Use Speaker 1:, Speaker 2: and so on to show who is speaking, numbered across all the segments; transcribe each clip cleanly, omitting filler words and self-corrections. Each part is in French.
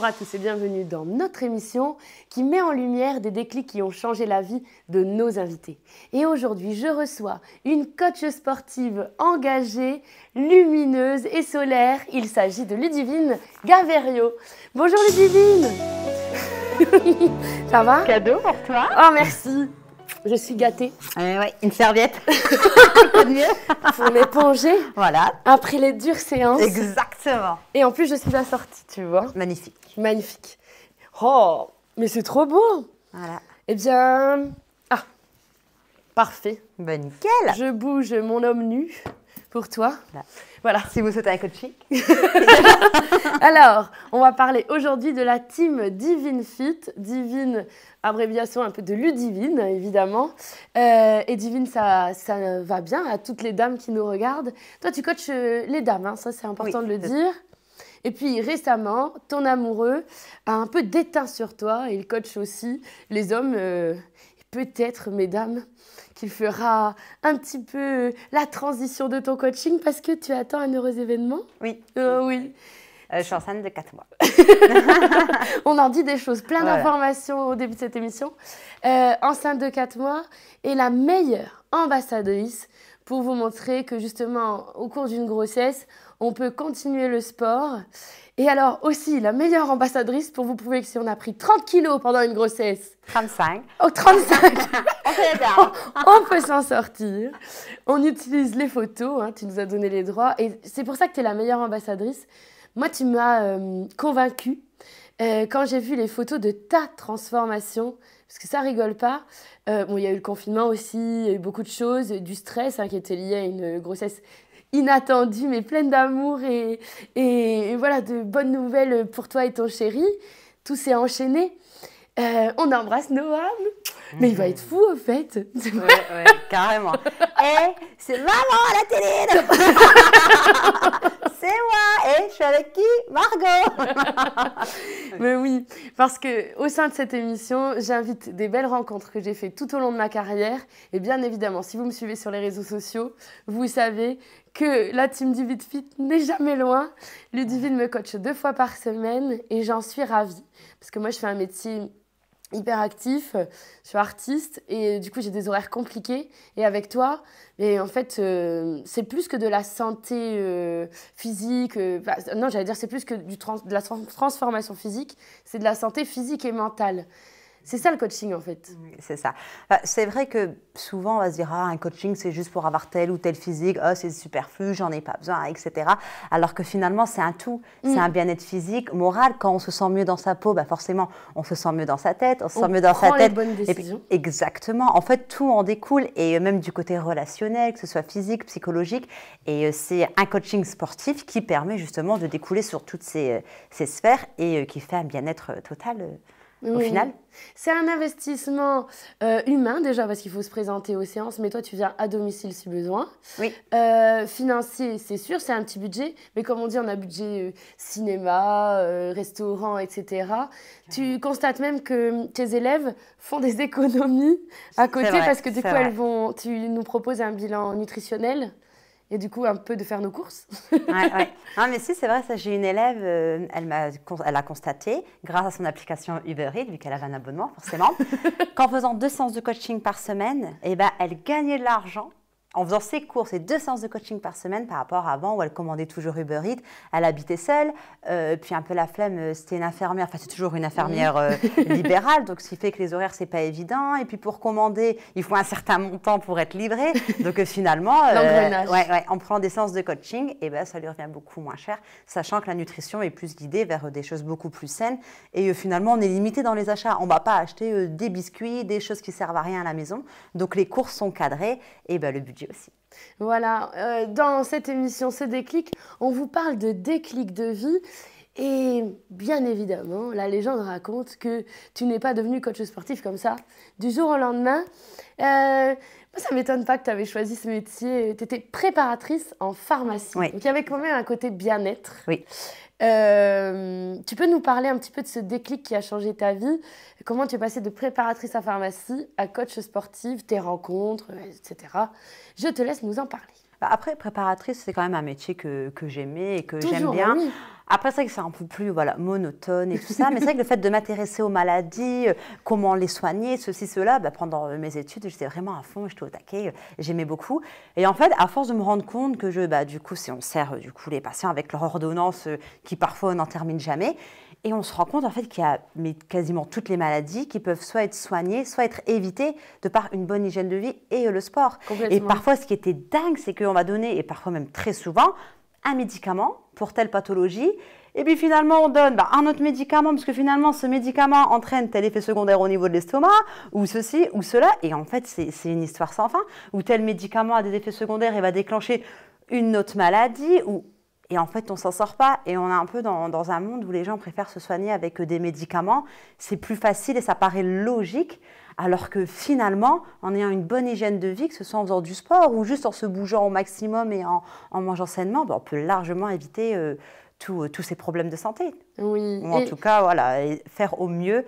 Speaker 1: à tous et bienvenue dans notre émission qui met en lumière des déclics qui ont changé la vie de nos invités. Et aujourd'hui, je reçois une coach sportive engagée, lumineuse et solaire. Il s'agit de Ludivine Gaverio. Bonjour Ludivine. Ça va?
Speaker 2: Cadeau pour toi.
Speaker 1: Oh merci. Je suis gâtée.
Speaker 2: Ouais, une serviette.
Speaker 1: Pour m'éponger.
Speaker 2: Voilà.
Speaker 1: Après les dures séances.
Speaker 2: Exactement.
Speaker 1: Et en plus, je suis assortie, tu vois.
Speaker 2: Magnifique.
Speaker 1: Magnifique. Oh, mais c'est trop beau.
Speaker 2: Voilà.
Speaker 1: Eh bien, parfait.
Speaker 2: Ben nickel.
Speaker 1: Je bouge mon homme nu pour toi.
Speaker 2: Voilà. Si vous souhaitez un coaching.
Speaker 1: Alors, on va parler aujourd'hui de la team Divine Fit. Divine, abréviation un peu de Ludivine, évidemment. Et Divine, ça va bien à toutes les dames qui nous regardent. Toi, tu coaches les dames, hein, ça c'est important de le dire. Et puis récemment, ton amoureux a un peu déteint sur toi et il coach aussi les hommes. Peut-être, mesdames, qu'il fera un petit peu la transition de ton coaching parce que tu attends un heureux événement.
Speaker 2: Oui.
Speaker 1: Oui.
Speaker 2: Je suis enceinte de 4 mois.
Speaker 1: On en dit des choses, plein d'informations au début de cette émission. Enceinte de 4 mois et la meilleure ambassadrice pour vous montrer que justement, au cours d'une grossesse, on peut continuer le sport. Et alors aussi, la meilleure ambassadrice pour vous prouver que si on a pris 30 kilos pendant une grossesse…
Speaker 2: 35.
Speaker 1: Oh, 35.
Speaker 2: On fait bien.
Speaker 1: On peut s'en sortir. On utilise les photos, hein, tu nous as donné les droits. Et c'est pour ça que tu es la meilleure ambassadrice. Moi, tu m'as convaincue quand j'ai vu les photos de ta transformation. Parce que ça rigole pas. Bon, il y a eu le confinement aussi, il y a eu beaucoup de choses, du stress hein, qui était lié à une grossesse inattendue, mais pleine d'amour et voilà, de bonnes nouvelles pour toi et ton chéri. Tout s'est enchaîné. On embrasse Noam. Mais il va être fou, au fait.
Speaker 2: Ouais, carrément. Et c'est maman à la télé. C'est moi. Et je suis avec qui? Margot.
Speaker 1: Mais oui, parce qu'au sein de cette émission, j'invite des belles rencontres que j'ai faites tout au long de ma carrière. Et bien évidemment, si vous me suivez sur les réseaux sociaux, vous savez que la team Divine Fit n'est jamais loin. Ludivine me coach 2 fois par semaine et j'en suis ravie. Parce que moi, je fais un métier hyper actif, je suis artiste et du coup j'ai des horaires compliqués et avec toi, et en fait c'est plus que de la santé physique, non j'allais dire c'est plus que de la transformation physique, c'est de la santé physique et mentale. C'est ça le coaching en fait.
Speaker 2: C'est ça. C'est vrai que souvent on va se dire un coaching c'est juste pour avoir tel ou tel physique, c'est superflu, j'en ai pas besoin, etc. Alors que finalement c'est un tout, c'est un bien-être physique, moral. Quand on se sent mieux dans sa peau, forcément on se sent mieux dans sa tête, on se sent mieux dans sa tête.
Speaker 1: Les bonnes décisions.
Speaker 2: Et puis, exactement. En fait tout en découle et même du côté relationnel, que ce soit physique, psychologique. Et c'est un coaching sportif qui permet justement de découler sur toutes ces sphères et qui fait un bien-être total. Au final,
Speaker 1: c'est un investissement humain déjà parce qu'il faut se présenter aux séances, mais toi tu viens à domicile si besoin.
Speaker 2: Oui.
Speaker 1: Financier, c'est sûr, c'est un petit budget, mais comme on dit, on a budget cinéma, restaurant, etc. Tu constates même que tes élèves font des économies à côté parce que du coup tu nous proposes un bilan nutritionnel. Et du coup, un peu de faire nos courses.
Speaker 2: Ouais. Non, mais si, c'est vrai, ça, j'ai une élève, elle a constaté, grâce à son application Uber Eats, vu qu'elle avait un abonnement, forcément, qu'en faisant 2 séances de coaching par semaine, elle gagnait de l'argent en faisant ses courses et 2 séances de coaching par semaine par rapport à avant où elle commandait toujours Uber Eats. Elle habitait seule, puis un peu la flemme, c'était une infirmière, enfin c'est toujours une infirmière libérale, donc ce qui fait que les horaires c'est pas évident. Et puis pour commander, il faut un certain montant pour être livré. Donc finalement, en prenant des séances de coaching, ça lui revient beaucoup moins cher, sachant que la nutrition est plus guidée vers des choses beaucoup plus saines. Et finalement, on est limité dans les achats. On ne va pas acheter des biscuits, des choses qui servent à rien à la maison. Donc les courses sont cadrées et le budget aussi.
Speaker 1: Voilà, dans cette émission Ce déclic, on vous parle de déclic de vie et bien évidemment, la légende raconte que tu n'es pas devenue coach sportif comme ça du jour au lendemain. Moi, ça ne m'étonne pas que tu avais choisi ce métier, tu étais préparatrice en pharmacie, donc il y avait quand même un côté bien-être.
Speaker 2: Oui.
Speaker 1: Tu peux nous parler un petit peu de ce déclic qui a changé ta vie? Comment tu es passée de préparatrice à pharmacie à coach sportive, tes rencontres, etc. Je te laisse nous en parler.
Speaker 2: Bah, après, préparatrice, c'est quand même un métier que j'aimais et que j'aime
Speaker 1: Toujours,
Speaker 2: bien.
Speaker 1: oui.
Speaker 2: Après, c'est vrai que c'est un peu plus voilà, monotone et tout ça, mais c'est vrai que le fait de m'intéresser aux maladies, comment les soigner, ceci, cela, bah, pendant mes études, j'étais vraiment à fond, j'étais au taquet, j'aimais beaucoup. Et en fait, à force de me rendre compte que bah, du coup, si on sert du coup, les patients avec leur ordonnance qui parfois n'en terminent jamais, et on se rend compte en fait qu'il y a quasiment toutes les maladies qui peuvent soit être soignées, soit être évitées de par une bonne hygiène de vie et le sport. Et parfois, ce qui était dingue, c'est qu'on va donner, et parfois même très souvent, un médicament pour telle pathologie, et puis finalement on donne un autre médicament, parce que finalement ce médicament entraîne tel effet secondaire au niveau de l'estomac, ou ceci, ou cela, et en fait c'est une histoire sans fin, où tel médicament a des effets secondaires et va déclencher une autre maladie, et en fait on s'en sort pas, et on est un peu dans un monde où les gens préfèrent se soigner avec des médicaments, c'est plus facile et ça paraît logique, alors que finalement, en ayant une bonne hygiène de vie, que ce soit en faisant du sport ou juste en se bougeant au maximum et en mangeant sainement, on peut largement éviter tous ces problèmes de santé.
Speaker 1: Oui.
Speaker 2: Ou en tout cas, voilà, et faire au mieux,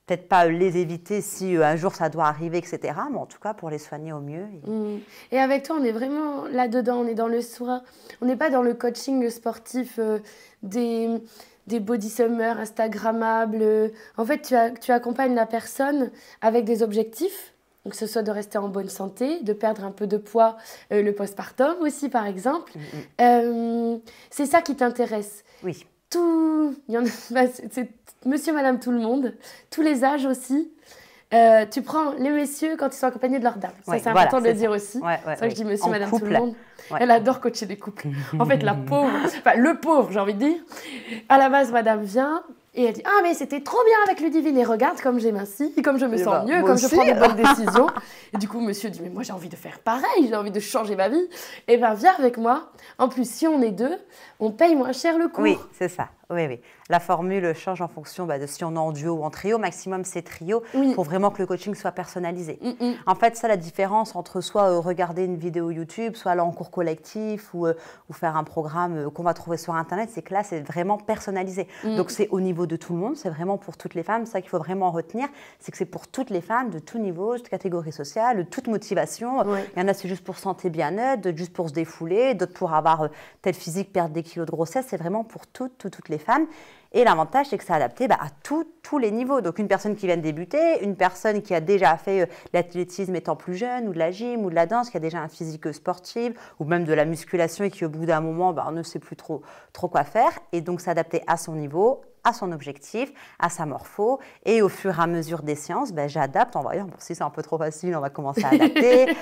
Speaker 2: peut-être pas les éviter si un jour ça doit arriver, etc., mais en tout cas pour les soigner au mieux.
Speaker 1: Et avec toi, on est vraiment là-dedans, on est dans le soin, on n'est pas dans le coaching sportif des body summer instagrammables. En fait, tu accompagnes la personne avec des objectifs, donc que ce soit de rester en bonne santé, de perdre un peu de poids, le postpartum aussi, par exemple. C'est ça qui t'intéresse.
Speaker 2: Oui.
Speaker 1: C'est monsieur, madame, tout le monde, tous les âges aussi. Tu prends les messieurs quand ils sont accompagnés de leurs dames. Ça, c'est important de le dire aussi. C'est vrai que je dis monsieur, madame, tout le monde. Elle adore coacher des couples. En fait, la pauvre, enfin le pauvre, j'ai envie de dire. À la base, madame vient et elle dit « Ah, mais c'était trop bien avec Ludivine et regarde comme j'ai minci, comme je me sens mieux, comme je prends des bonnes décisions. » Et du coup, monsieur dit « Mais moi, j'ai envie de faire pareil, j'ai envie de changer ma vie. » Eh bien, viens avec moi. En plus, si on est deux, on paye moins cher le cours.
Speaker 2: Oui, c'est ça. Oui, oui. La formule change en fonction de si on est en duo ou en trio. Maximum, c'est trio pour vraiment que le coaching soit personnalisé. En fait, ça, la différence entre soit regarder une vidéo YouTube, soit aller en cours collectif ou faire un programme qu'on va trouver sur Internet, c'est que là, c'est vraiment personnalisé. Donc, c'est au niveau de tout le monde, c'est vraiment pour toutes les femmes. C'est ça qu'il faut vraiment retenir, c'est que c'est pour toutes les femmes de tout niveau, de catégorie sociale, de toute motivation. Il y en a, c'est juste pour santé, bien-être, d'autres juste pour se défouler, d'autres pour avoir tel physique, perdre des kilos de grossesse. C'est vraiment pour toutes les femmes. Et l'avantage, c'est que c'est adapté à tous les niveaux. Donc, une personne qui vient de débuter, une personne qui a déjà fait l'athlétisme étant plus jeune, ou de la gym, ou de la danse, qui a déjà un physique sportif, ou même de la musculation et qui, au bout d'un moment, ne sait plus trop quoi faire. Et donc, s'adapter à son niveau, à son objectif, à sa morpho. Et au fur et à mesure des séances, j'adapte en voyant, bon, si c'est un peu trop facile, on va commencer à adapter.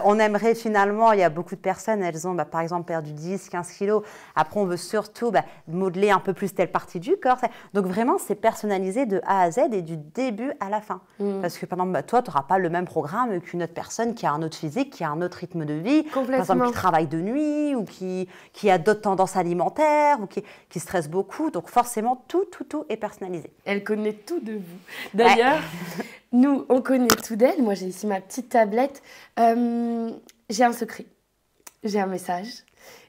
Speaker 2: On aimerait finalement, il y a beaucoup de personnes, elles ont par exemple perdu 10, 15 kilos. Après, on veut surtout modeler un peu plus telle partie du corps. Donc vraiment, c'est personnalisé de A à Z et du début à la fin. Parce que par exemple, toi, tu n'auras pas le même programme qu'une autre personne qui a un autre physique, qui a un autre rythme de vie. Par exemple, qui travaille de nuit ou qui a d'autres tendances alimentaires ou qui stresse beaucoup. Donc forcément, tout est personnalisé.
Speaker 1: Elle connaît tout de vous. D'ailleurs, nous, on connaît tout d'elle. Moi, j'ai ici ma petite tablette. J'ai un secret. J'ai un message.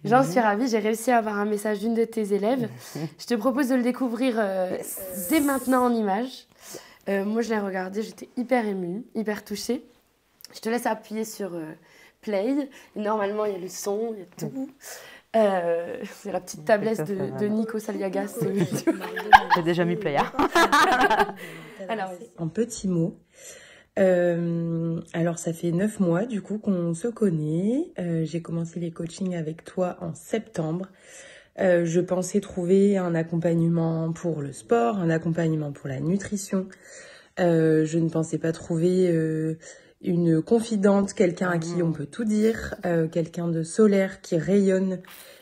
Speaker 1: J'en suis ravie. J'ai réussi à avoir un message d'une de tes élèves. Je te propose de le découvrir dès maintenant en images. Moi, je l'ai regardé. J'étais hyper émue, hyper touchée. Je te laisse appuyer sur play. Normalement, il y a le son, il y a tout. C'est la petite tablette de Nico Saliagas.
Speaker 2: J'ai déjà mis play.
Speaker 1: Alors,
Speaker 3: en petits mots. Alors, ça fait 9 mois du coup qu'on se connaît. J'ai commencé les coachings avec toi en septembre. Je pensais trouver un accompagnement pour le sport, un accompagnement pour la nutrition. Je ne pensais pas trouver une confidente, quelqu'un à qui on peut tout dire, quelqu'un de solaire qui rayonne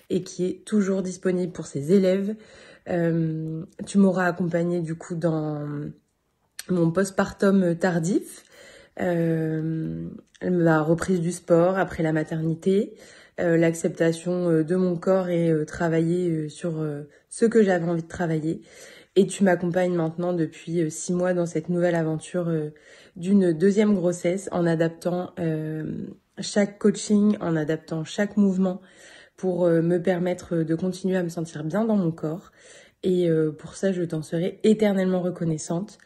Speaker 3: et qui est toujours disponible pour ses élèves. Tu m'auras accompagnée du coup dans mon postpartum tardif, la reprise du sport après la maternité, l'acceptation de mon corps et travailler sur ce que j'avais envie de travailler. Et tu m'accompagnes maintenant depuis 6 mois dans cette nouvelle aventure d'une deuxième grossesse en adaptant chaque coaching, en adaptant chaque mouvement pour me permettre de continuer à me sentir bien dans mon corps. Et pour ça, je t'en serai éternellement reconnaissante.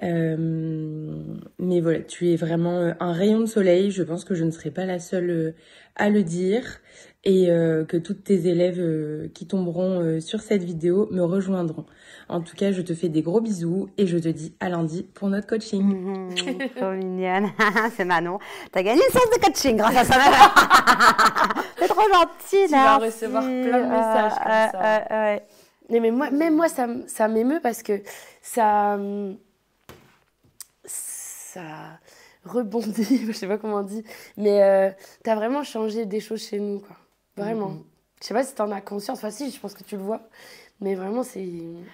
Speaker 3: Mais voilà, tu es vraiment un rayon de soleil. Je pense que je ne serai pas la seule à le dire et que toutes tes élèves qui tomberont sur cette vidéo me rejoindront. En tout cas, je te fais des gros bisous et je te dis à lundi pour notre coaching.
Speaker 2: Trop mignonne. C'est Manon. T'as gagné une séance de coaching grâce à ça. C'est trop gentil.
Speaker 1: Tu vas recevoir plein de messages comme ça.
Speaker 2: Ouais.
Speaker 1: Mais moi, même moi, ça m'émeut parce que ça rebondit, je sais pas comment on dit, mais t'as vraiment changé des choses chez nous, quoi. Vraiment. Je sais pas si t'en as conscience, enfin si, je pense que tu le vois, mais vraiment c'est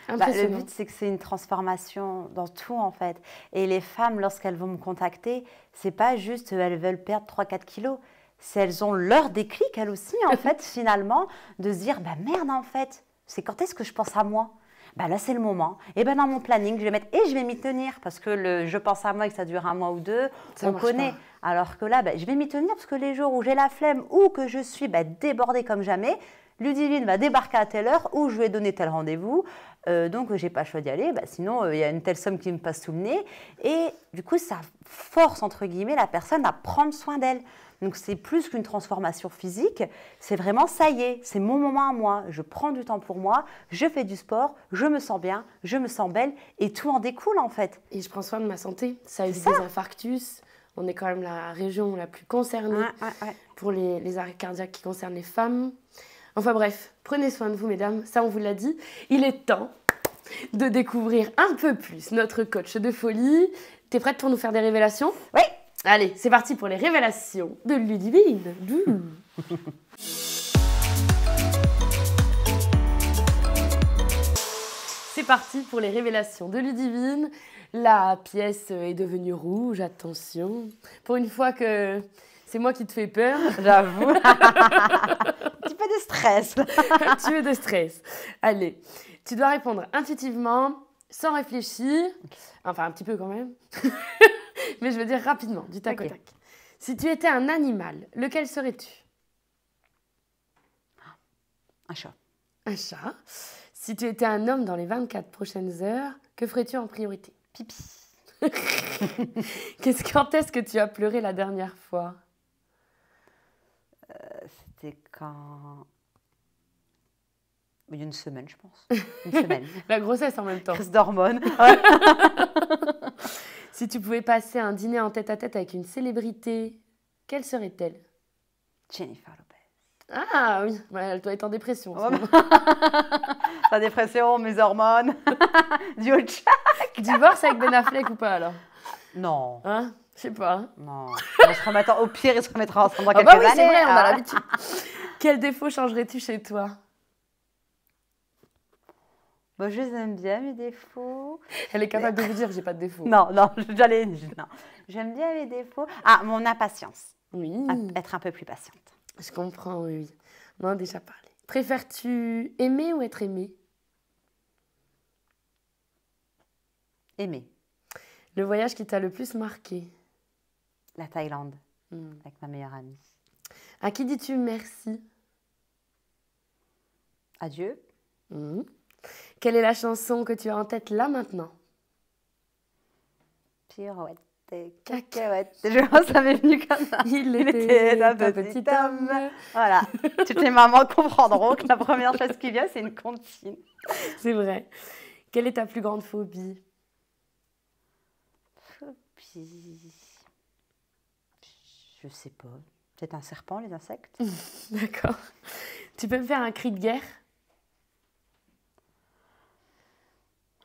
Speaker 1: impressionnant.
Speaker 2: Le but, c'est que c'est une transformation dans tout, en fait. Et les femmes, lorsqu'elles vont me contacter, c'est pas juste elles veulent perdre 3-4 kilos, c'est elles ont leur déclic, elles aussi, en fait, finalement, de se dire, bah merde, en fait, c'est quand est-ce que je pense à moi? Bah là, c'est le moment. Et ben dans mon planning, je vais mettre et je vais m'y tenir parce que je pense à moi et que ça dure 1 mois ou 2,
Speaker 1: Ça
Speaker 2: on
Speaker 1: marche
Speaker 2: connaît.
Speaker 1: pas.
Speaker 2: Alors que là, je vais m'y tenir parce que les jours où j'ai la flemme ou que je suis débordée comme jamais, Ludivine va débarquer à telle heure ou je lui ai donné tel rendez-vous. Donc, j'ai pas le choix d'y aller. Sinon, il y a une telle somme qui me passe sous le nez. Et du coup, ça force, entre guillemets, la personne à prendre soin d'elle. Donc, c'est plus qu'une transformation physique. C'est vraiment, ça y est, c'est mon moment à moi. Je prends du temps pour moi, je fais du sport, je me sens bien, je me sens belle et tout en découle, en fait.
Speaker 1: Et je prends soin de ma santé. Ça évite des infarctus. On est quand même la région la plus concernée pour les arrêts cardiaques qui concernent les femmes. Enfin bref, prenez soin de vous, mesdames. Ça, on vous l'a dit. Il est temps de découvrir un peu plus notre coach de folie. T'es prête pour nous faire des révélations?
Speaker 2: Oui.
Speaker 1: Allez, c'est parti pour les révélations de Ludivine. C'est parti pour les révélations de Ludivine. La pièce est devenue rouge, attention. Pour une fois que c'est moi qui te fais peur.
Speaker 2: J'avoue. Un petit peu de stress.
Speaker 1: Un petit peu de stress. Allez, tu dois répondre intuitivement, sans réfléchir. Enfin, un petit peu quand même. Mais je veux dire rapidement, du tac au tac. Si tu étais un animal, lequel serais-tu?
Speaker 2: Un chat.
Speaker 1: Un chat. Si tu étais un homme dans les 24 prochaines heures, que ferais-tu en priorité?
Speaker 2: Pipi.
Speaker 1: Quand est-ce que tu as pleuré la dernière fois?
Speaker 2: C'était quand... Il y a une semaine, je pense. Une semaine.
Speaker 1: La grossesse en même temps.
Speaker 2: Crise d'hormones.
Speaker 1: Si tu pouvais passer un dîner en tête-à-tête avec une célébrité, quelle serait-elle?
Speaker 2: Jennifer Lopez.
Speaker 1: Ah oui, elle doit être en dépression.
Speaker 2: La dépression, mes hormones. Dieu
Speaker 1: Divorce avec Ben Affleck ou pas alors?
Speaker 2: Non.
Speaker 1: Hein? Je sais pas.
Speaker 2: Non. On se remettra, au pire, ils se remettra ensemble dans quelques
Speaker 1: bah oui,
Speaker 2: années.
Speaker 1: c'est vrai, on a l'habitude. Quel défaut changerais-tu chez toi?
Speaker 2: Moi, je les aime bien, mes défauts.
Speaker 1: Elle est capable de vous dire, j'ai pas de défaut.
Speaker 2: Non, j'allais... Non. J'aime bien mes défauts. Ah, mon impatience.
Speaker 1: Oui.
Speaker 2: Être un peu plus patiente.
Speaker 1: Je comprends, oui. On en a déjà parlé. Préfères-tu aimer ou être aimé?
Speaker 2: Aimer.
Speaker 1: Le voyage qui t'a le plus marqué?
Speaker 2: La Thaïlande, avec ma meilleure amie.
Speaker 1: À qui dis-tu merci?
Speaker 2: Adieu.
Speaker 1: Quelle est la chanson que tu as en tête là maintenant?
Speaker 2: Pirouette et cacahuète. Je pense que ça m'est venu comme ça.
Speaker 1: Il était un petit homme.
Speaker 2: Voilà. Toutes les mamans comprendront que la première chose qui vient, c'est une comptine.
Speaker 1: C'est vrai. Quelle est ta plus grande phobie?
Speaker 2: Je sais pas. Peut-être un serpent, les insectes.
Speaker 1: D'accord. Tu peux me faire un cri de guerre?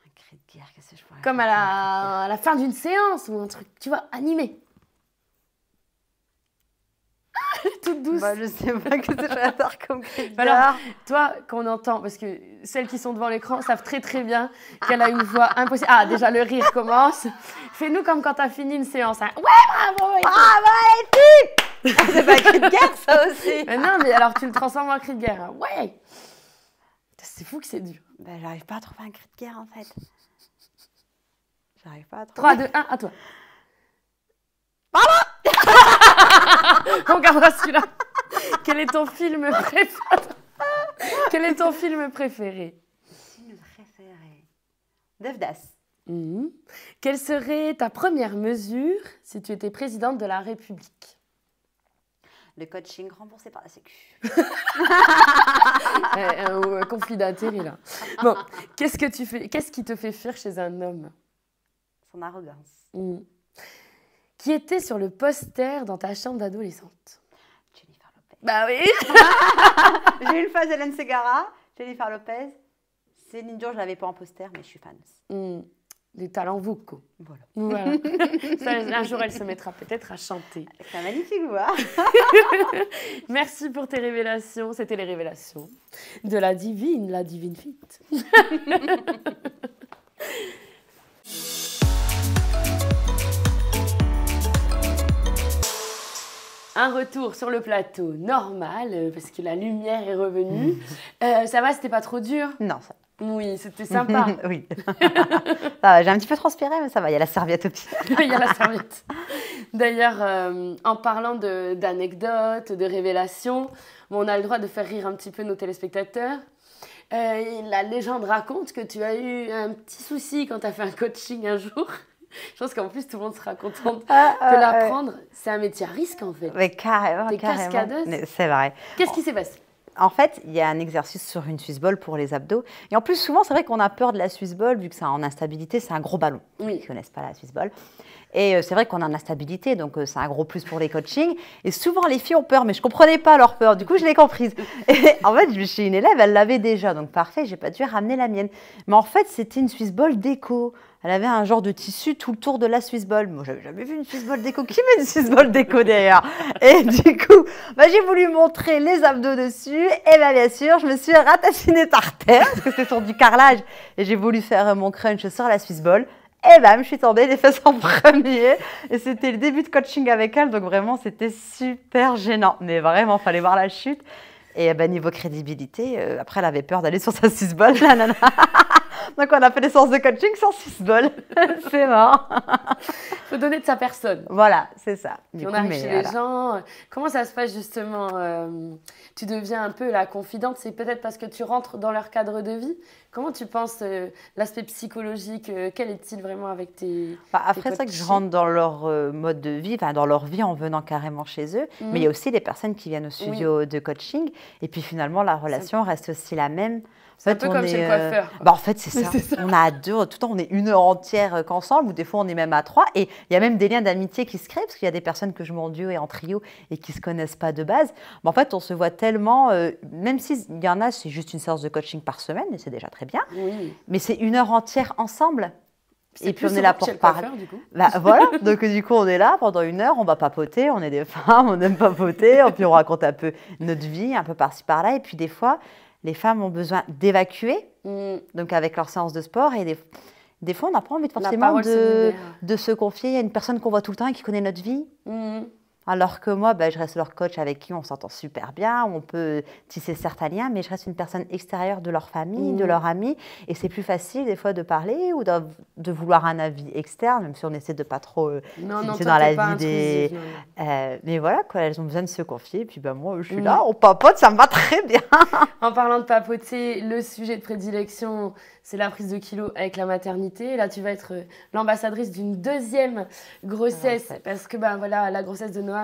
Speaker 2: Un cri de guerre, qu'est-ce que je pourrais
Speaker 1: Comme à la fin d'une séance ou un truc, tu vois, animé. Toute douce.
Speaker 2: Je sais pas que je vais faire comme cri de guerre.
Speaker 1: Alors, toi, qu'on entend, parce que celles qui sont devant l'écran savent très très bien qu'elle a une voix impossible. Ah, déjà, le rire commence. Fais-nous comme quand t'as fini une séance. Hein. Ouais, bravo!
Speaker 2: Bravo, les filles! C'est pas un cri de guerre, ça aussi.
Speaker 1: Mais non, mais alors tu le transformes en cri de guerre. Hein. Ouais! C'est fou que c'est dur.
Speaker 2: J'arrive pas à trouver un cri de guerre, en fait. J'arrive pas à trouver.
Speaker 1: 3, 2, 1, à toi. On gardera celui-là. Quel est ton film préféré? Quel est ton film préféré?
Speaker 2: Film préféré. Devdas.
Speaker 1: Mhm. Quelle serait ta première mesure si tu étais présidente de la République?
Speaker 2: Le coaching remboursé par la Sécu.
Speaker 1: Un conflit d'intérêts là. Bon, qu'est-ce qui te fait fuir chez un homme?
Speaker 2: Son arrogance.
Speaker 1: Mhm. Qui était sur le poster dans ta chambre d'adolescente?
Speaker 2: Jennifer Lopez.
Speaker 1: Bah oui.
Speaker 2: J'ai eu une phase Hélène Ségara, Jennifer Lopez. Céline Dion, je ne l'avais pas en poster, mais je suis fan.
Speaker 1: Les talents vocaux.
Speaker 2: Voilà.
Speaker 1: Ça, un jour, elle se mettra peut-être à chanter.
Speaker 2: C'est un magnifique voix.
Speaker 1: Merci pour tes révélations. C'était les révélations de la divine fit. Un retour sur le plateau normal, parce que la lumière est revenue. Ça va, c'était pas trop dur?
Speaker 2: Non, ça.
Speaker 1: Oui, c'était sympa.
Speaker 2: Oui. J'ai un petit peu transpiré, mais ça va, il y a la serviette au pied.
Speaker 1: Il y a la serviette. D'ailleurs, en parlant d'anecdotes, de révélations, on a le droit de faire rire un petit peu nos téléspectateurs. La légende raconte que tu as eu un petit souci quand tu as fait un coaching un jour. Je pense qu'en plus, tout le monde sera content de l'apprendre. C'est un métier à risque, en fait.
Speaker 2: Mais carrément,
Speaker 1: T'es cascadeuse.
Speaker 2: C'est vrai.
Speaker 1: Qu'est-ce qui s'est passé?
Speaker 2: En fait, il y a un exercice sur une Swiss ball pour les abdos. Et en plus, souvent, c'est vrai qu'on a peur de la Swiss ball, vu que c'est en instabilité, c'est un gros ballon.
Speaker 1: Oui.
Speaker 2: Ils ne connaissent pas la Swiss ball. Et c'est vrai qu'on a en instabilité, donc c'est un gros plus pour les coachings. Et souvent, les filles ont peur, mais je ne comprenais pas leur peur. Du coup, je l'ai comprise. Et en fait, chez une élève, elle l'avait déjà. Donc, parfait, je n'ai pas dû ramener la mienne. Mais en fait, c'était une Swiss ball déco. Elle avait un genre de tissu tout le tour de la Swiss ball. Moi, j'avais jamais vu une Swiss ball déco. Qui met une Swiss ball déco d'ailleurs? Et du coup, j'ai voulu montrer les abdos dessus. Et bien sûr, je me suis ratatiner par terre parce que c'était sur du carrelage. Et j'ai voulu faire mon crunch sur la Swiss ball. Et je suis tombée les fesses en premier. Et c'était le début de coaching avec elle. Donc vraiment, c'était super gênant. Mais vraiment, il fallait voir la chute. Et niveau crédibilité, après, elle avait peur d'aller sur sa Swiss ball. La nana. Donc, on a fait des séances de coaching sans Swiss ball. C'est mort.
Speaker 1: Il faut donner de sa personne.
Speaker 2: Voilà, c'est ça.
Speaker 1: Puis on arrive chez les gens. Comment ça se passe justement? Tu deviens un peu la confidente. C'est peut-être parce que tu rentres dans leur cadre de vie. Comment tu penses l'aspect psychologique? Quel est-il vraiment avec tes
Speaker 2: après, c'est vrai que je rentre dans leur mode de vie, dans leur vie en venant carrément chez eux. Mais il y a aussi des personnes qui viennent au studio de coaching. Et puis finalement, la relation reste aussi la même.
Speaker 1: C'est un peu comme chez le coiffeur.
Speaker 2: En fait, c'est ça. On a à deux, tout le temps, on est une heure entière qu'ensemble, ou des fois, on est même à trois. Et il y a même des liens d'amitié qui se créent, parce qu'il y a des personnes que je mets en duo et en trio et qui ne se connaissent pas de base. Mais en fait, on se voit tellement, même s'il y en a, c'est juste une séance de coaching par semaine, et c'est déjà très bien. Oui. Mais c'est une heure entière ensemble.
Speaker 1: Et puis on est là pour parler. Du coup.
Speaker 2: Voilà, donc du coup on est là pendant une heure, on va papoter, on est des femmes, on aime papoter, puis on raconte un peu notre vie, un peu par-ci par-là, et puis des fois les femmes ont besoin d'évacuer, donc avec leur séance de sport, et des fois on n'a pas envie forcément de se confier à une personne qu'on voit tout le temps et qui connaît notre vie. Alors que moi, je reste leur coach avec qui on s'entend super bien, on peut tisser certains liens, mais je reste une personne extérieure de leur famille, de leurs amis. Et c'est plus facile des fois de parler ou de vouloir un avis externe, même si on essaie de pas trop c'est dans la vie des... mais voilà, quoi, elles ont besoin de se confier. Et puis moi, je suis là, on papote, ça me va très bien.
Speaker 1: En parlant de papoter, le sujet de prédilection, c'est la prise de kilos avec la maternité. Là, tu vas être l'ambassadrice d'une deuxième grossesse, parce que la grossesse de Noam,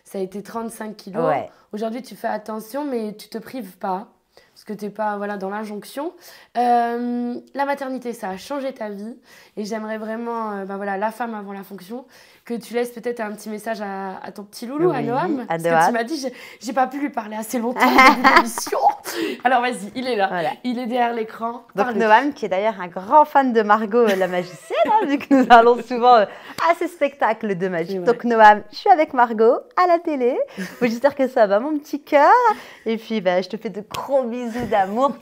Speaker 1: ça a été 35 kilos. Ouais. Aujourd'hui, tu fais attention, mais tu te prives pas, parce que tu n'es pas dans l'injonction. La maternité, ça a changé ta vie, et j'aimerais vraiment, la femme avant la fonction, que tu laisses peut-être un petit message à ton petit loulou, à Noam. Parce que tu m'as dit, j'ai pas pu lui parler assez longtemps au début de l'émission. Alors vas-y, il est là, il est derrière l'écran.
Speaker 2: Donc Noam, qui est d'ailleurs un grand fan de Margot, la magicienne, vu que nous allons souvent à ces spectacles de magie. Donc Noam, je suis avec Margot à la télé. J'espère que ça va, mon petit cœur. Et puis, je te fais de gros bisous d'amour.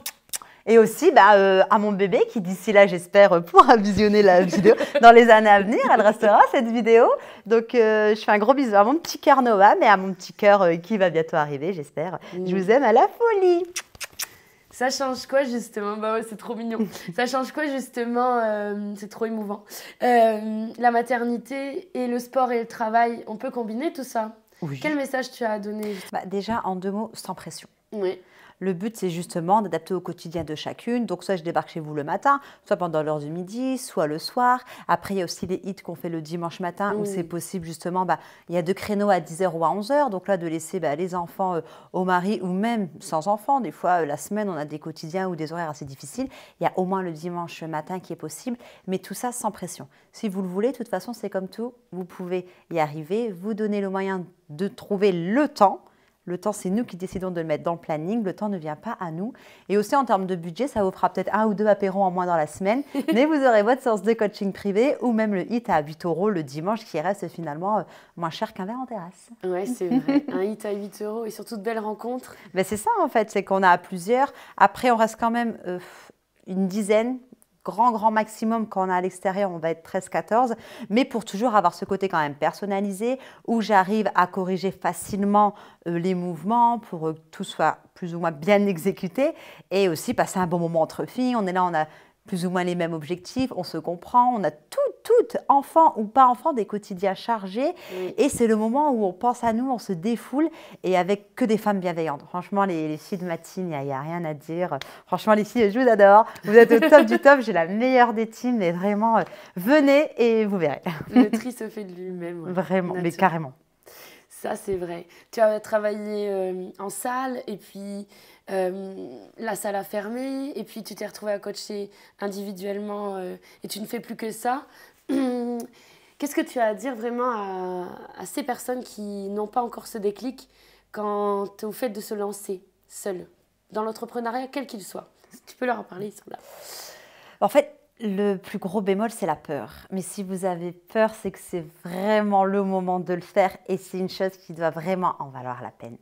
Speaker 2: Et aussi à mon bébé qui d'ici là, j'espère, pourra visionner la vidéo dans les années à venir. Elle restera, cette vidéo. Donc, je fais un gros bisou à mon petit cœur Noam et à mon petit cœur qui va bientôt arriver, j'espère. Je vous aime à la folie.
Speaker 1: Ça change quoi justement? C'est trop mignon. Ça change quoi justement? C'est trop émouvant. La maternité et le sport et le travail, on peut combiner tout ça? Oui. Quel message tu as à donner?
Speaker 2: Déjà, en 2 mots, sans pression.
Speaker 1: Oui.
Speaker 2: Le but, c'est justement d'adapter au quotidien de chacune. Donc, soit je débarque chez vous le matin, soit pendant l'heure du midi, soit le soir. Après, il y a aussi les hits qu'on fait le dimanche matin où c'est possible justement, il y a 2 créneaux à 10h ou à 11h. Donc là, de laisser les enfants au mari ou même sans enfants. Des fois, la semaine, on a des quotidiens ou des horaires assez difficiles. Il y a au moins le dimanche matin qui est possible. Mais tout ça sans pression. Si vous le voulez, de toute façon, c'est comme tout. Vous pouvez y arriver. Vous donnez le moyen de trouver le temps. Le temps, c'est nous qui décidons de le mettre dans le planning. Le temps ne vient pas à nous. Et aussi, en termes de budget, ça vous fera peut-être 1 ou 2 apéros en moins dans la semaine. Mais vous aurez votre séance de coaching privé ou même le hit à 8 € le dimanche qui reste finalement moins cher qu'un verre en terrasse.
Speaker 1: Ouais, c'est vrai. Un hit à 8 € et surtout de belles rencontres.
Speaker 2: C'est ça, en fait. C'est qu'on a à plusieurs. Après, on reste quand même une dizaine. Grand maximum, quand on est à l'extérieur, on va être 13-14, mais pour toujours avoir ce côté quand même personnalisé, où j'arrive à corriger facilement les mouvements pour que tout soit plus ou moins bien exécuté, et aussi passer un bon moment entre filles. On est là, on a plus ou moins les mêmes objectifs, on se comprend, on a toutes, enfants ou pas enfants, des quotidiens chargés, et c'est le moment où on pense à nous, on se défoule, et avec que des femmes bienveillantes. Franchement, les filles de ma team, il n'y a rien à dire. Franchement, les filles, je vous adore. Vous êtes au top du top, j'ai la meilleure des teams, mais vraiment, venez et vous verrez.
Speaker 1: Le tri se fait de lui-même. Ouais.
Speaker 2: Vraiment, mais carrément.
Speaker 1: Ça, c'est vrai. Tu as travaillé en salle et puis la salle a fermé et puis tu t'es retrouvée à coacher individuellement et tu ne fais plus que ça. Qu'est-ce que tu as à dire vraiment à ces personnes qui n'ont pas encore ce déclic quant au fait de se lancer seul dans l'entrepreneuriat, quel qu'il soit? Tu peux leur en parler, ils sont là.
Speaker 2: En fait, le plus gros bémol, c'est la peur. Mais si vous avez peur, c'est que c'est vraiment le moment de le faire et c'est une chose qui doit vraiment en valoir la peine.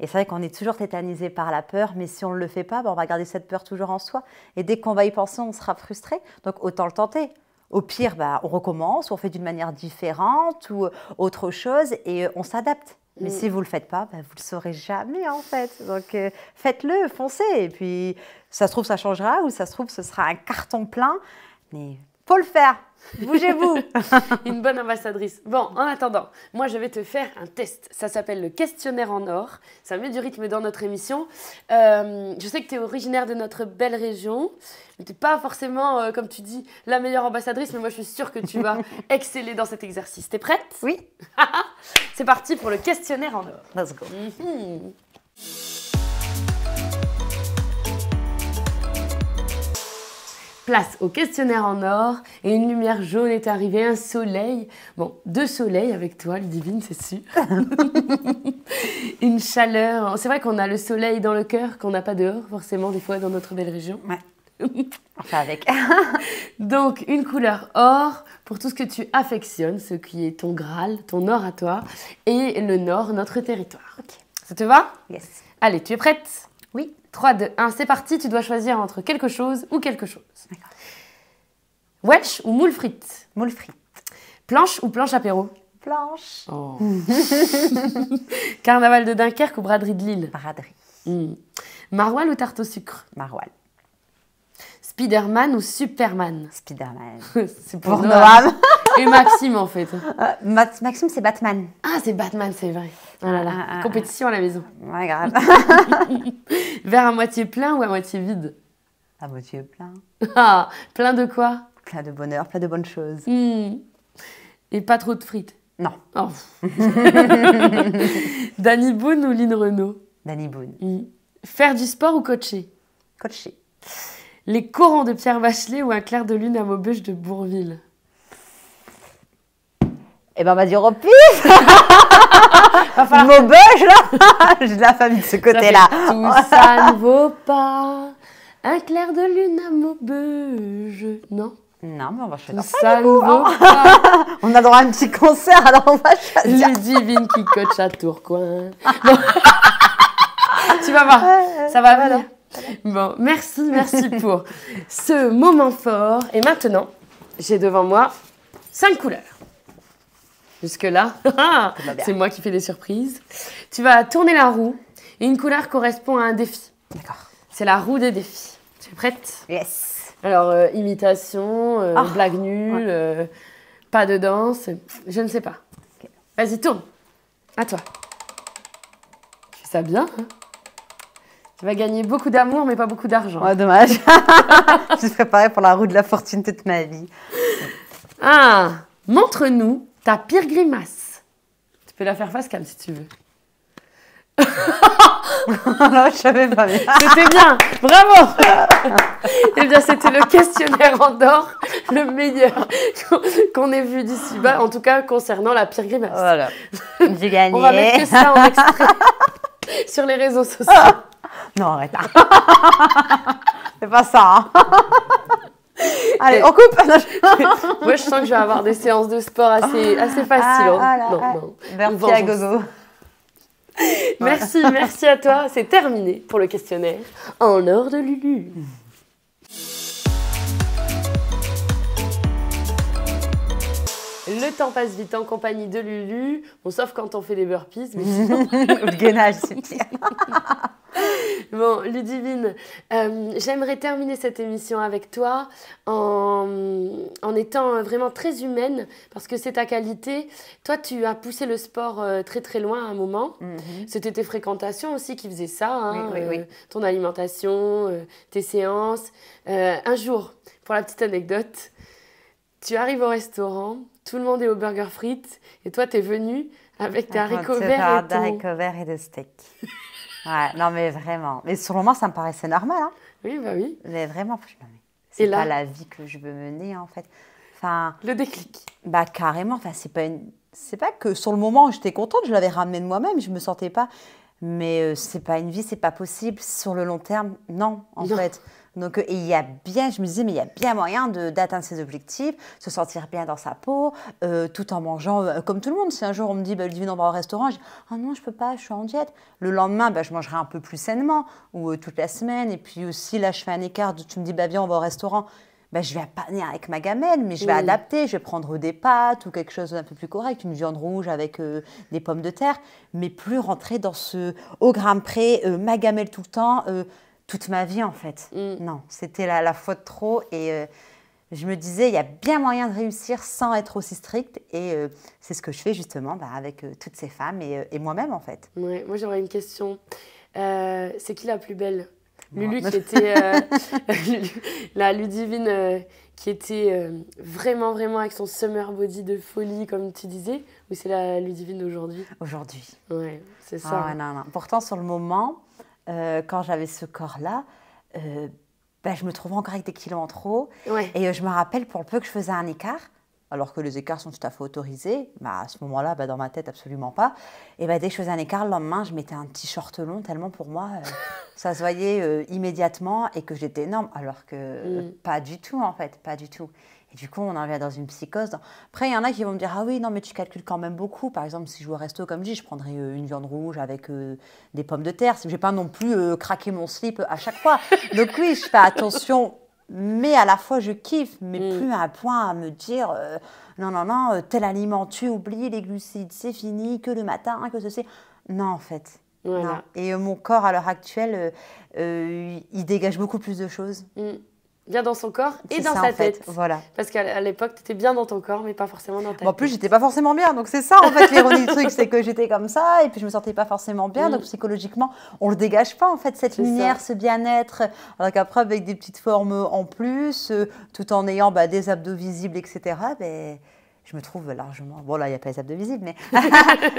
Speaker 2: Et c'est vrai qu'on est toujours tétanisé par la peur, mais si on ne le fait pas, on va garder cette peur toujours en soi. Et dès qu'on va y penser, on sera frustré. Donc autant le tenter. Au pire, on recommence, on fait d'une manière différente ou autre chose et on s'adapte. Mais si vous ne le faites pas, vous ne le saurez jamais en fait. Donc faites-le, foncez. Et puis ça se trouve, ça changera ou ça se trouve, ce sera un carton plein. Mais faut le faire. Bougez-vous.
Speaker 1: Une bonne ambassadrice. Bon, en attendant, moi je vais te faire un test. Ça s'appelle le questionnaire en or. Ça met du rythme dans notre émission. Je sais que tu es originaire de notre belle région. Tu n'es pas forcément, comme tu dis, la meilleure ambassadrice, mais moi je suis sûre que tu vas exceller dans cet exercice. T'es prête?
Speaker 2: Oui.
Speaker 1: C'est parti pour le questionnaire en or.
Speaker 2: Let's go.
Speaker 1: Place au questionnaire en or et une lumière jaune est arrivée, un soleil. Bon, 2 soleils avec toi, Ludivine, c'est sûr. Une chaleur. C'est vrai qu'on a le soleil dans le cœur, qu'on n'a pas dehors, forcément, des fois, dans notre belle région.
Speaker 2: Ouais. Enfin, avec.
Speaker 1: Donc, une couleur or pour tout ce que tu affectionnes, ce qui est ton Graal, ton or à toi, et le nord, notre territoire.
Speaker 2: Okay.
Speaker 1: Ça te va?
Speaker 2: Yes.
Speaker 1: Allez, tu es prête?
Speaker 2: Oui.
Speaker 1: 3, 2, 1, c'est parti. Tu dois choisir entre quelque chose ou quelque chose.
Speaker 2: D'accord.
Speaker 1: Welsh ou moule frites?
Speaker 2: Moule frites.
Speaker 1: Planche ou planche apéro?
Speaker 2: Planche.
Speaker 1: Oh. Carnaval de Dunkerque ou braderie de Lille?
Speaker 2: Braderie.
Speaker 1: Maroilles ou tarte au sucre?
Speaker 2: Maroilles.
Speaker 1: Spiderman ou Superman?
Speaker 2: Spiderman.
Speaker 1: C'est
Speaker 2: pour
Speaker 1: Noam. Et Maxime en fait.
Speaker 2: Maxime, c'est Batman.
Speaker 1: Ah, c'est Batman, c'est vrai. Oh là là. Compétition à la maison.
Speaker 2: Ouais, grave.
Speaker 1: Verre à moitié plein ou à moitié vide?
Speaker 2: À moitié plein.
Speaker 1: Ah, plein de quoi?
Speaker 2: Plein de bonheur, plein de bonnes choses.
Speaker 1: Et pas trop de frites?
Speaker 2: Non.
Speaker 1: Oh. Danny Boone ou Lynn Renaud?
Speaker 2: Danny Boone.
Speaker 1: Faire du sport ou coacher?
Speaker 2: Coacher.
Speaker 1: Les corons de Pierre Bachelet ou un clair de lune à Maubeuge de Bourville?
Speaker 2: Eh ben, on va dire au pif. Maubeuge, là. J'ai de la famille de ce côté-là.
Speaker 1: Tout ça ne vaut pas un clair de lune à Maubeuge. Non?
Speaker 2: Non, mais on va choisir.
Speaker 1: Tout ça ne vaut pas.
Speaker 2: On a droit à un petit concert, alors on va choisir.
Speaker 1: Ludivine qui coach à Tourcoing. Bon. Tu vas voir, ça va venir. Bon, merci pour ce moment fort. Et maintenant, j'ai devant moi 5 couleurs. Jusque-là, c'est moi qui fais des surprises. Tu vas tourner la roue et une couleur correspond à un défi.
Speaker 2: D'accord.
Speaker 1: C'est la roue des défis. Tu es prête?
Speaker 2: Yes.
Speaker 1: Alors, imitation, blague nulle, pas de danse, je ne sais pas. Okay. Vas-y, tourne. À toi. Tu fais ça bien, hein? Tu vas gagner beaucoup d'amour, mais pas beaucoup d'argent.
Speaker 2: Ouais, dommage. Je suis préparée pour la roue de la fortune toute ma vie.
Speaker 1: Ah, montre-nous ta pire grimace. Tu peux la faire face cam si tu veux.
Speaker 2: Non, je savais pas bien.
Speaker 1: C'était bien, bravo. Eh bien, c'était le questionnaire Andorre, le meilleur qu'on ait vu d'ici bas, en tout cas concernant la pire grimace.
Speaker 2: Voilà, j'ai gagné.
Speaker 1: On va mettre que ça en extrait sur les réseaux sociaux.
Speaker 2: Non, arrête. C'est pas ça. Hein. Allez, on coupe.
Speaker 1: Moi, je sens que je vais avoir des séances de sport assez faciles. Non.
Speaker 2: Merci à gogo.
Speaker 1: Merci à toi. C'est terminé pour le questionnaire en or de Lulu. Le temps passe vite en compagnie de Lulu, bon, sauf quand on fait des burpees, mais sinon...
Speaker 2: Le gainage, c'est pire.
Speaker 1: Bon, Ludivine, j'aimerais terminer cette émission avec toi en étant vraiment très humaine, parce que c'est ta qualité. Toi, tu as poussé le sport très très loin à un moment. C'était tes fréquentations aussi qui faisaient ça, hein,
Speaker 2: oui.
Speaker 1: Ton alimentation, tes séances. Un jour, pour la petite anecdote, tu arrives au restaurant, tout le monde est au burger frites, et toi, tu es venue avec tes haricots verts et
Speaker 2: haricots verts et de steak. Ouais, non mais vraiment. Mais sur le moment, ça me paraissait normal. Hein.
Speaker 1: Oui, bah oui.
Speaker 2: Mais vraiment, c'est pas la vie que je veux mener en fait. Enfin,
Speaker 1: le déclic.
Speaker 2: Bah carrément. Enfin, c'est pas que sur le moment, j'étais contente, je l'avais ramené de moi-même, je me sentais pas. Mais c'est pas une vie, c'est pas possible sur le long terme. Non, en fait. Donc, il y a bien, je me disais, mais il y a bien moyen d'atteindre ses objectifs, se sentir bien dans sa peau, tout en mangeant comme tout le monde. Si un jour on me dit, Ludivine, on va au restaurant, je dis, ah non, je peux pas, je suis en diète. Le lendemain, je mangerai un peu plus sainement, ou toute la semaine. Et puis aussi, là, je fais un écart, tu me dis, viens, on va au restaurant. Je vais pas venir avec ma gamelle, mais je vais adapter. Je vais prendre des pâtes ou quelque chose d'un peu plus correct, une viande rouge avec des pommes de terre, mais plus rentrer dans ce au gramme près, ma gamelle tout le temps, toute ma vie en fait. Non, c'était la fois de trop et je me disais, il y a bien moyen de réussir sans être aussi stricte et c'est ce que je fais justement avec toutes ces femmes et moi-même en fait.
Speaker 1: Ouais, moi j'aurais une question. C'est qui la plus belle ? Lulu qui était la Ludivine qui était vraiment avec son summer body de folie comme tu disais, ou c'est la Ludivine d'aujourd'hui ?
Speaker 2: Aujourd'hui.
Speaker 1: Ouais, c'est ça.
Speaker 2: Ah, non. Pourtant sur le moment, quand j'avais ce corps-là, je me trouvais encore avec des kilos en trop et je me rappelle pour le peu que je faisais un écart. Alors que les écarts sont tout à fait autorisés, à ce moment-là, dans ma tête, absolument pas. Et dès que je faisais un écart, le lendemain, je mettais un petit short long, tellement pour moi, ça se voyait immédiatement et que j'étais énorme. Alors que pas du tout, en fait, pas du tout. Et du coup, on en vient dans une psychose. Après, il y en a qui vont me dire, ah oui, non, mais tu calcules quand même beaucoup. Par exemple, si je vais au resto, comme je dis, je prendrais une viande rouge avec des pommes de terre. Je ne vais pas non plus craquer mon slip à chaque fois. Donc oui, je fais attention. Mais à la fois, je kiffe, mais plus à un point à me dire non, tel aliment, tu oublies les glucides, c'est fini, que le matin, que ceci. Non, en fait.
Speaker 1: Voilà.
Speaker 2: Non. Et mon corps, à l'heure actuelle, il dégage beaucoup plus de choses.
Speaker 1: Bien dans son corps et dans
Speaker 2: ça,
Speaker 1: sa tête.
Speaker 2: Voilà.
Speaker 1: Parce qu'à l'époque, tu étais bien dans ton corps, mais pas forcément dans ta tête.
Speaker 2: En plus, j'étais pas forcément bien. Donc, c'est ça, en fait, l'ironie du truc, c'est que j'étais comme ça et puis je me sentais pas forcément bien. Donc, psychologiquement, on le dégage pas, en fait, cette lumière, ce bien-être. Alors qu'après, avec des petites formes en plus, tout en ayant des abdos visibles, etc., je me trouve largement... Bon, là, il n'y a pas les abdos visibles, mais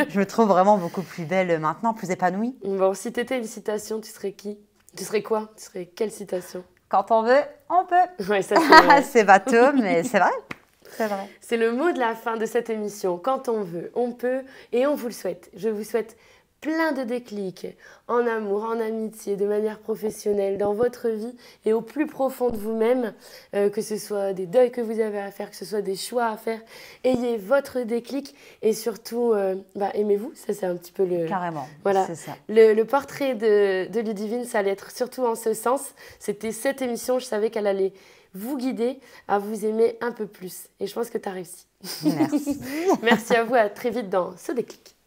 Speaker 2: je me trouve vraiment beaucoup plus belle maintenant, plus épanouie.
Speaker 1: Bon, si tu étais une citation, tu serais qui ? Tu serais quoi ? Tu serais quelle citation ?
Speaker 2: Quand on veut, on peut.
Speaker 1: Ouais, ça, c'est vrai.
Speaker 2: C'est bateau, mais c'est vrai. C'est vrai.
Speaker 1: C'est le mot de la fin de cette émission. Quand on veut, on peut et on vous le souhaite. Je vous souhaite plein de déclics en amour, en amitié, de manière professionnelle, dans votre vie et au plus profond de vous-même, que ce soit des deuils que vous avez à faire, que ce soit des choix à faire. Ayez votre déclic et surtout, aimez-vous. Ça, c'est un petit peu le...
Speaker 2: Carrément,
Speaker 1: voilà.
Speaker 2: c'est ça.
Speaker 1: Le portrait de Ludivine, ça allait être surtout en ce sens. C'était cette émission, je savais qu'elle allait vous guider à vous aimer un peu plus. Et je pense que tu as réussi.
Speaker 2: Merci.
Speaker 1: Merci à vous, à très vite dans ce déclic.